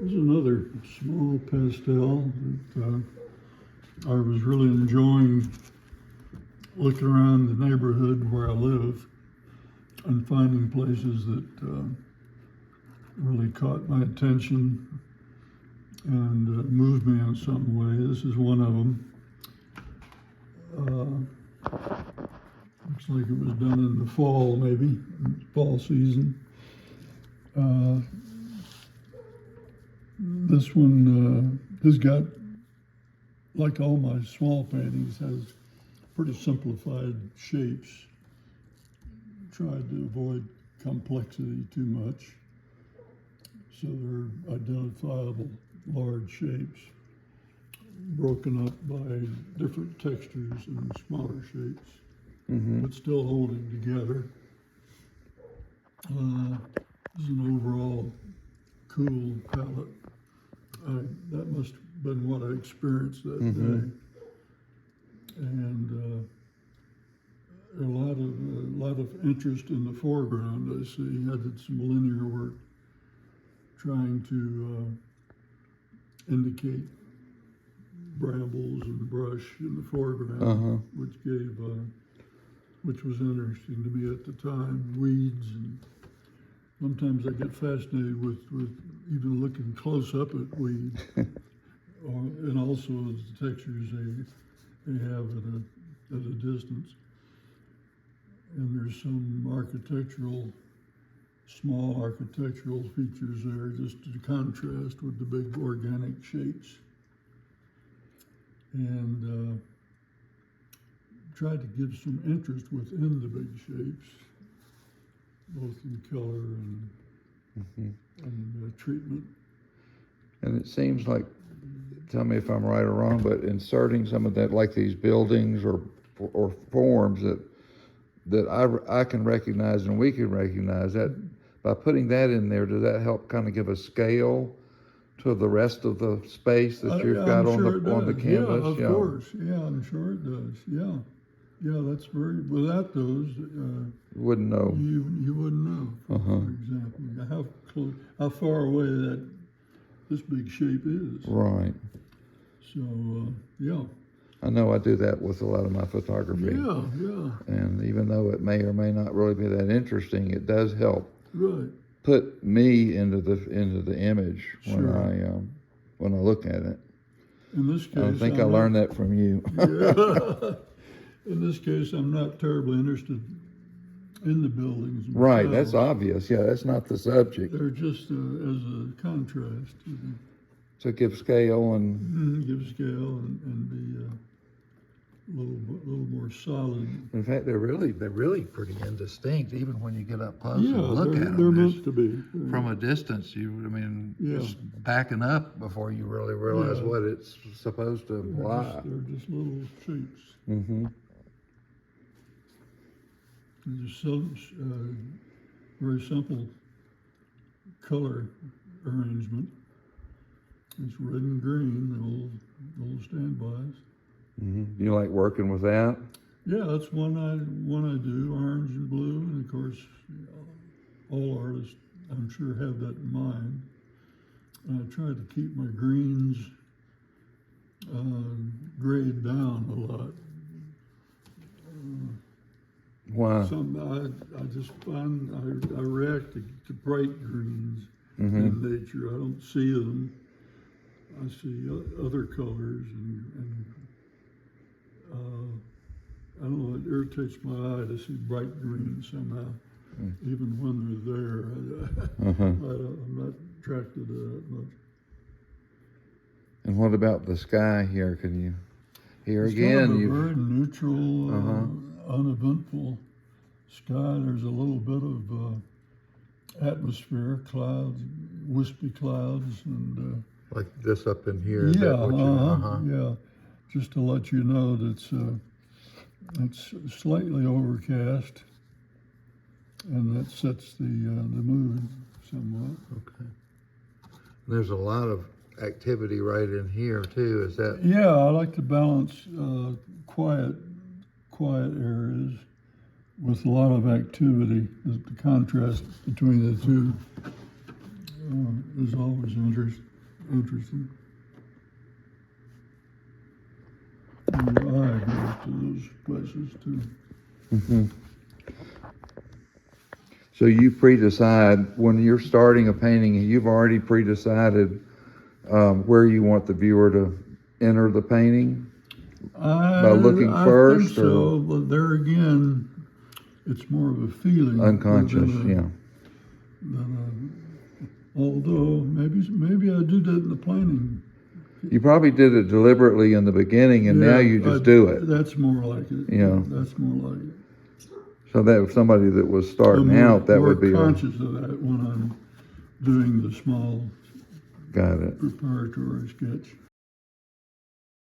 Here's another small pastel that I was really enjoying looking around the neighborhood where I live and finding places that really caught my attention and moved me in some way. This is one of them. Looks like it was done in the fall, maybe, fall season. This one has got, like all my small paintings, has pretty simplified shapes. Tried to avoid complexity too much, so they're identifiable large shapes, broken up by different textures and smaller shapes, but still holding together. This is an overall cool palette. That must have been what I experienced that day. And a lot of interest in the foreground. I see I did some linear work trying to indicate brambles and brush in the foreground, which was interesting to me at the time. Weeds, and sometimes I get fascinated with even looking close up at weeds, and also the textures they have at a distance. And there's some small architectural features there, just to contrast with the big organic shapes. And tried to give some interest within the big shapes, both in color and treatment. And it seems like, tell me if I'm right or wrong, but inserting some of that, like these buildings or forms that I can recognize and we can recognize, that by putting that in there, does that help kind of give a scale to the rest of the space that you've got on the canvas? Yeah, of course. Yeah, I'm sure it does. Yeah. Yeah, that's very, without those, you wouldn't know. You wouldn't know, for example, how far away this big shape is. Right. So, yeah. I know I do that with a lot of my photography. Yeah. And even though it may or may not really be that interesting, it does help put me into the image when I look at it. In this case, I think I learned that from you. Yeah. In this case, I'm not terribly interested in the buildings themselves. Right, that's obvious. Yeah, that's not the subject. They're just as a contrast. To give scale and give scale and be a little more solid. In fact, they're really pretty indistinct, even when you get up close and look at them. They're meant to be. From a distance, it's backing up before you really realize what it's supposed to imply. They're just little shapes. There's some very simple color arrangement. It's red and green, the old standbys. You like working with that? Yeah, that's one I do, orange and blue, and of course, all artists, I'm sure, have that in mind. And I try to keep my greens grayed down a lot. Why? I just find I react to bright greens in nature. I don't see them. I see other colors, and I don't know, it irritates my eye to see bright green somehow, even when they're there. I'm not attracted to that much. And what about the sky here? Can you, It's again, kind of a very neutral, uneventful sky. There's a little bit of atmosphere, clouds, wispy clouds, and like this up in here. Yeah. Just to let you know that it's slightly overcast, and that sets the mood somewhat. Okay. There's a lot of activity right in here too. Is that? Yeah, I like to balance quiet areas with a lot of activity. The contrast between the two is always interesting. And your eye goes to those places too. Mm-hmm. So you pre-decide, when you're starting a painting, you've already pre-decided where you want the viewer to enter the painting? By looking I first, think so, but there again, it's more of a feeling. Unconscious, Although maybe I do that in the planning. You probably did it deliberately in the beginning, and now you just do it. That's more like it. Yeah. That's more like it. So that if somebody that was starting out, that would be more conscious of that when I'm doing the small got it. preparatory sketch.